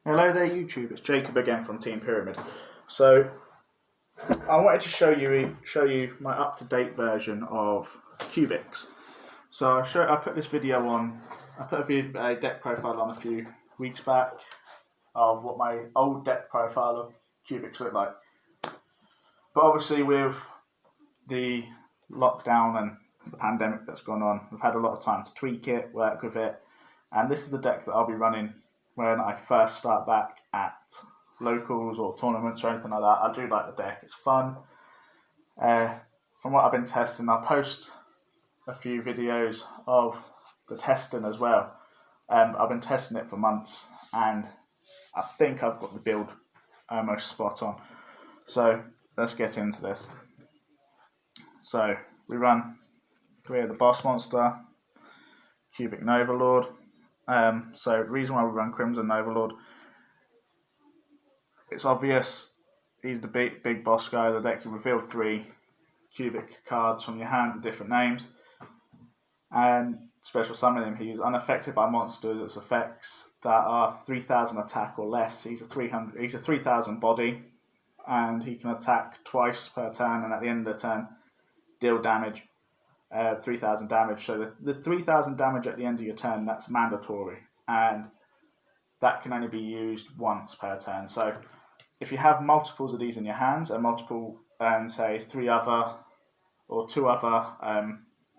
Hello there YouTube, it's Jacob again from Team Pyramid. So I wanted to show you my up-to-date version of Cubics. So I put this video on, I put a deck profile on a few weeks back of what my old deck profile of Cubics looked like. But obviously with the lockdown and the pandemic that's gone on, we've had a lot of time to tweak it, work with it, and this is the deck that I'll be running when I first start back at locals or tournaments or anything like that. I do like the deck, it's fun. From what I've been testing, I'll post a few videos of the testing as well. I've been testing it for months and I think I've got the build almost spot on. So let's get into this. So we run the Boss Monster, Cubic Novalord. So the reason why we run Crimson Novalord, it's obvious he's the big boss guy of the deck. You reveal 3 cubic cards from your hand with different names, and special summon him. He's unaffected by monsters' effects that are 3,000 attack or less. He's a 3,000 body, and he can attack twice per turn, and at the end of the turn, deal damage. 3,000 damage. So the 3,000 damage at the end of your turn, that's mandatory, and that can only be used once per turn. So if you have multiples of these in your hands and multiple, say 2 other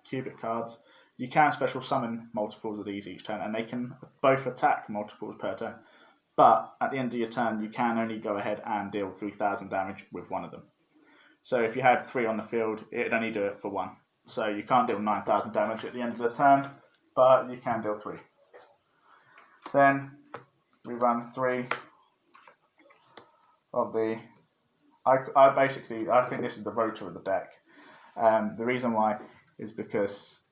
cubic cards, you can special summon multiples of these each turn, and they can both attack multiples per turn. But at the end of your turn, you can only go ahead and deal 3,000 damage with one of them. So if you had 3 on the field, it'd only do it for 1. So you can't deal 9,000 damage at the end of the turn, but you can deal 3. Then we run 3 of the... I think this is the rotor of the deck. The reason why is because...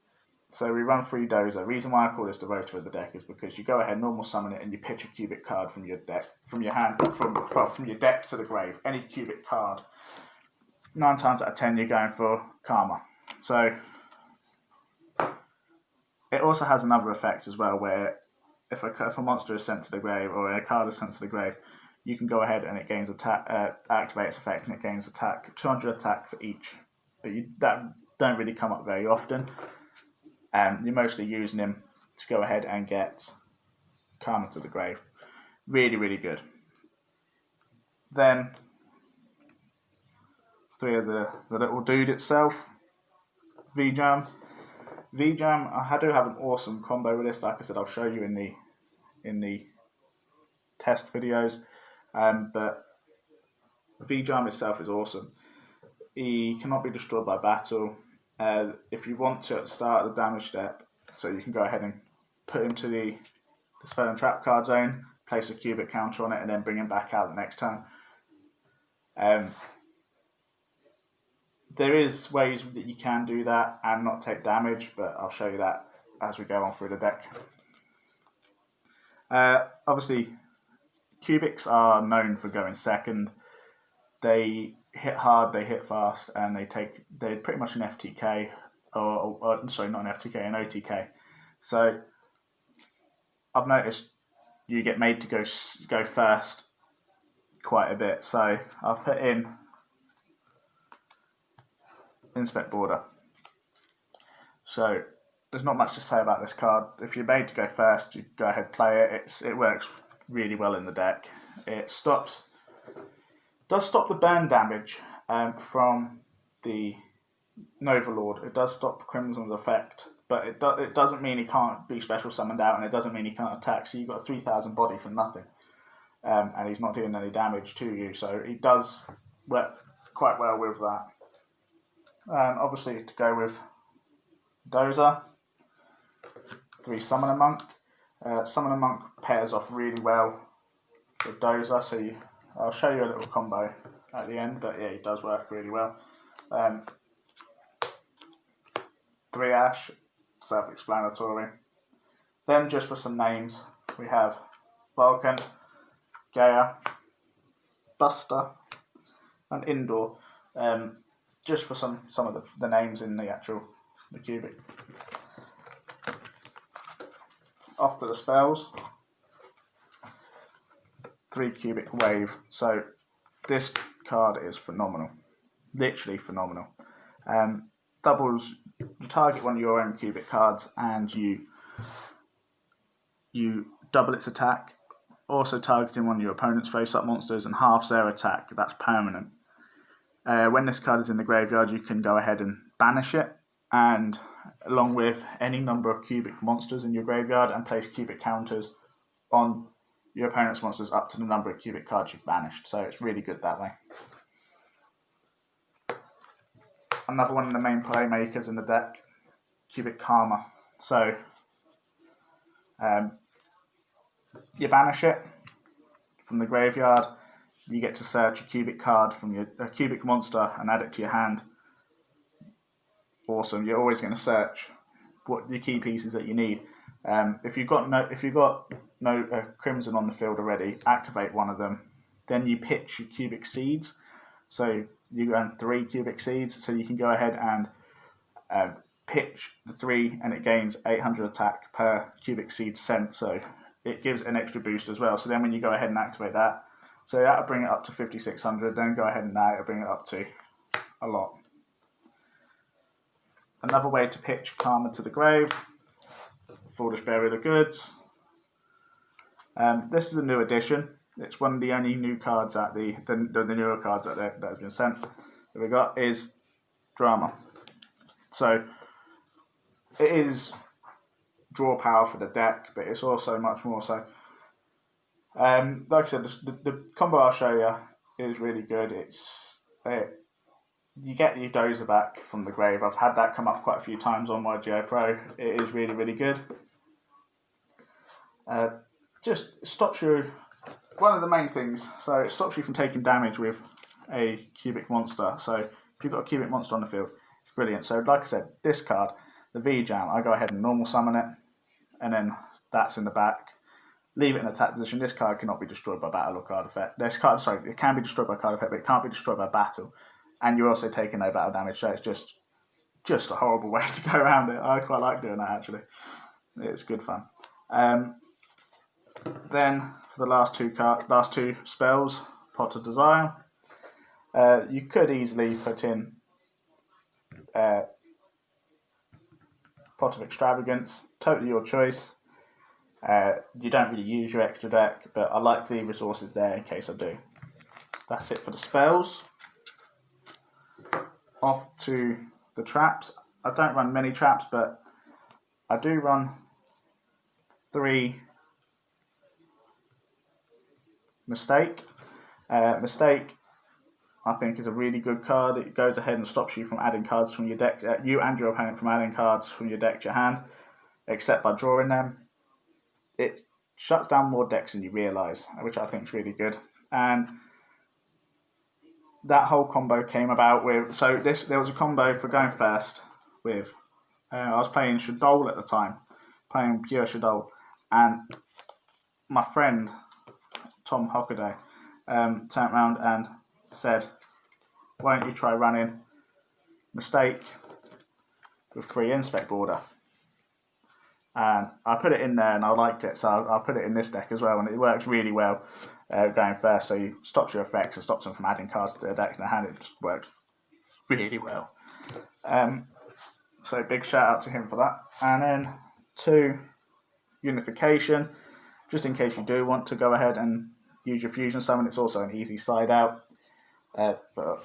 So we run 3 Dozer. The reason why I call this the rotor of the deck is because you go ahead, normal summon it, and you pitch a cubic card from your deck, from your deck to the grave. Any cubic card. 9 times out of 10, you're going for Karma. So it also has another effect as well, where if a monster is sent to the grave or a card is sent to the grave, you can go ahead and it gains attack, activates effect, and it gains attack, 200 attack for each. But that don't really come up very often. You're mostly using him to go ahead and get Karma to the grave. Really, really good. Then 3 of the little dude itself. V-Jam. V-Jam, I do have an awesome combo with this. Like I said, I'll show you in the test videos. But V-Jam itself is awesome. He cannot be destroyed by battle. If you want to at the start of the damage step, so you can go ahead and put him to the spell and trap card zone, place a cubic counter on it, and then bring him back out the next turn. There is ways that you can do that and not take damage, but I'll show you that as we go on through the deck. Obviously, cubics are known for going second. They hit hard, they hit fast, and they're pretty much an FTK, sorry, not an FTK, an OTK. So I've noticed you get made to go first quite a bit. So I've put in Inspect Border. So there's not much to say about this card. If you're made to go first, you go ahead, play it. It works really well in the deck. It does stop the burn damage from the Novalord. It does stop Crimson's effect, but it doesn't mean he can't be special summoned out, and it doesn't mean he can't attack. So you've got a 3,000 body for nothing, and he's not doing any damage to you. So he does work quite well with that. Obviously, to go with Dozer, 3 Summoner Monk. Summoner Monk pairs off really well with Dozer, so I'll show you a little combo at the end, but yeah, it does work really well. 3 Ash, self-explanatory. Then just for some names, we have Vulcan, Gaia, Buster, and Indoor. Just for some of the names in the cubic. Off to the spells. 3 cubic wave. So this card is phenomenal, literally phenomenal. Doubles, you target one of your own cubic cards and you double its attack. Also targeting one of your opponent's face-up monsters and halves their attack. That's permanent. When this card is in the graveyard, you can go ahead and banish it, and along with any number of cubic monsters in your graveyard, and place cubic counters on your opponent's monsters up to the number of cubic cards you've banished. So it's really good that way. Another one of the main playmakers in the deck, Cubic Karma. So you banish it from the graveyard. You get to search a cubic card from a cubic monster and add it to your hand. Awesome. You're always going to search what the key pieces that you need. If you've got no Crimson on the field already, activate one of them. Then you pitch your cubic seeds. So you earn 3 cubic seeds. So you can go ahead and pitch the 3, and it gains 800 attack per cubic seed sent. So it gives an extra boost as well. So then when you go ahead and activate that, so that'll bring it up to 5,600. Then go ahead and now it'll bring it up to a lot. Another way to pitch Karma to the grave, Foolish Burial of Goods. This is a new addition. It's one of the only new cards at the newer cards that has been sent. That we got is Drama. So it is draw power for the deck, but it's also much more so. Like I said, the combo I'll show you is really good. You get your Dozer back from the grave. I've had that come up quite a few times on my Geo Pro. It is really, really good. Just stops you, one of the main things, so it stops you from taking damage with a cubic monster. So if you've got a cubic monster on the field, it's brilliant. So like I said, this card, the V-Jam, I go ahead and normal summon it, and then that's in the back. Leave it in attack position. This card cannot be destroyed by battle or card effect. This card, sorry, it can be destroyed by card effect, but it can't be destroyed by battle. And you're also taking no battle damage, so it's just a horrible way to go around it. I quite like doing that, actually. It's good fun. Then for the last two spells, Pot of Desire. You could easily put in Pot of Extravagance. Totally your choice. You don't really use your extra deck, but I like the resources there in case I do. That's it for the spells. Off to the traps. I don't run many traps, but I do run 3 Mistake. Mistake, I think, is a really good card. It goes ahead and stops you from adding cards from your deck, you and your opponent from adding cards from your deck to your hand, except by drawing them. It shuts down more decks than you realise, which I think is really good. And that whole combo came about with, there was a combo for going first with, I was playing Shaddoll at the time, playing pure Shaddoll, and my friend Tom Hockaday turned around and said, why don't you try running Mistake with 3 Inspect Border? And I put it in there and I liked it, so I'll put it in this deck as well, and it works really well going first. So you stops your effects and stops them from adding cards to their deck in the hand. It just works really well. So big shout out to him for that. And then 2 Unification, just in case you do want to go ahead and use your Fusion Summon. It's also an easy side out for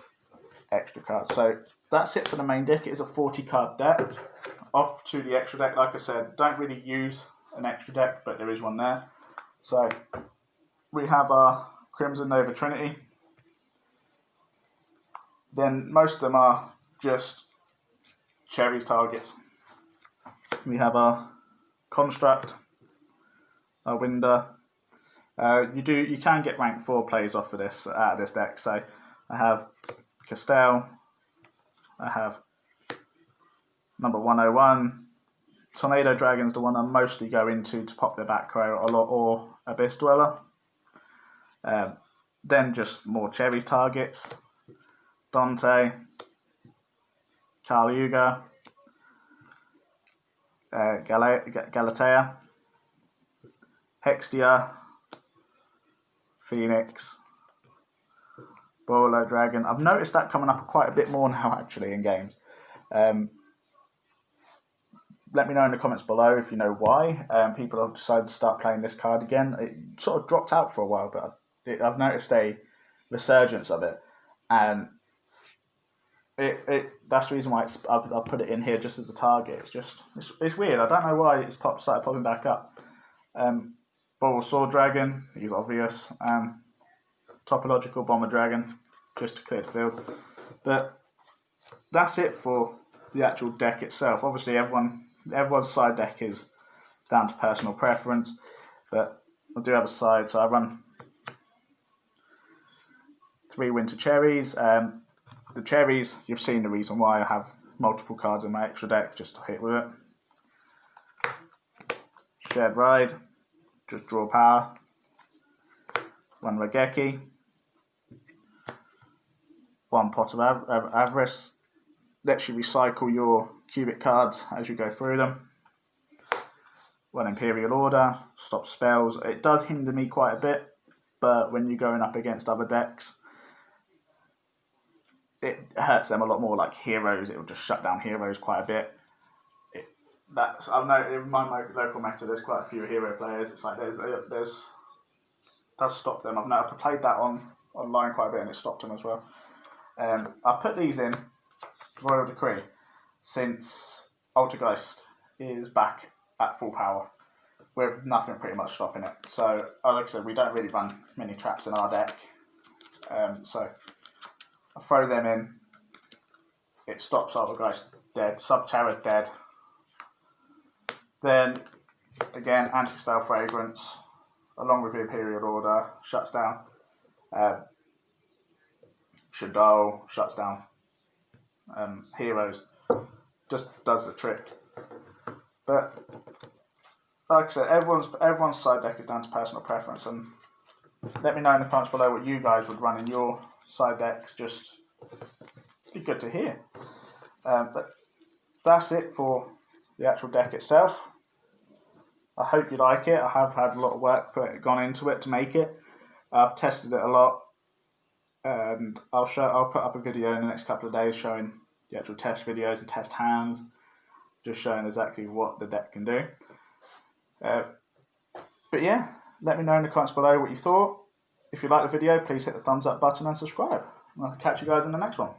extra cards. So that's it for the main deck. It is a 40 card deck. Off to the extra deck. Like I said, don't really use an extra deck, but there is one there. So we have our Crimson Nova Trinity. Then most of them are just Cherries targets. We have our Construct, our Winder. You can get rank 4 plays off of this out of this deck. So I have Castell. I have number 101. Tornado Dragon's the one I mostly go into to pop their back row a lot, or Abyss Dweller. Then just more Cherries targets. Dante, Kali Yuga, Galatea, Hextia, Phoenix, Bolo Dragon. I've noticed that coming up quite a bit more now actually in games. Let me know in the comments below if you know why people have decided to start playing this card again. It sort of dropped out for a while, but I've noticed a resurgence of it, and that's the reason why I've put it in here just as a target. It's weird. I don't know why it's started popping back up. Bulbasaur Dragon, he's obvious. Topological Bomber Dragon, just to clear the field. But that's it for the actual deck itself. Obviously, everyone's side deck is down to personal preference, but I do have a side, so I run 3 Winter Cherries. The cherries, you've seen the reason why I have multiple cards in my extra deck just to hit with it. Shared Ride, just draw power. 1 Raigeki. 1 Pot of Avarice. Lets you recycle your cubic cards as you go through them. 1 Imperial Order, stops spells. It does hinder me quite a bit, but when you're going up against other decks, it hurts them a lot more. Like heroes, it will just shut down heroes quite a bit. I know in my local meta, there's quite a few hero players. It's like there's does stop them. I've played that online quite a bit, and it stopped them as well. I've put these in Royal Decree since Altergeist is back at full power, with nothing pretty much stopping it. So, like I said, we don't really run many traps in our deck. So I throw them in. It stops Altergeist dead. Subterra dead. Then again, Anti-Spell Fragrance, along with the Imperial Order, shuts down. Shaddoll shuts down heroes. Just does the trick. But like I said, everyone's side deck is down to personal preference, and let me know in the comments below what you guys would run in your side decks. Just be good to hear. But that's it for the actual deck itself. I hope you like it. I have had a lot of work gone into it to make it. I've tested it a lot, and I'll put up a video in the next couple of days showing the actual test videos and test hands, just showing exactly what the deck can do. But yeah, let me know in the comments below what you thought. If you liked the video, please hit the thumbs up button and subscribe. I'll catch you guys in the next one.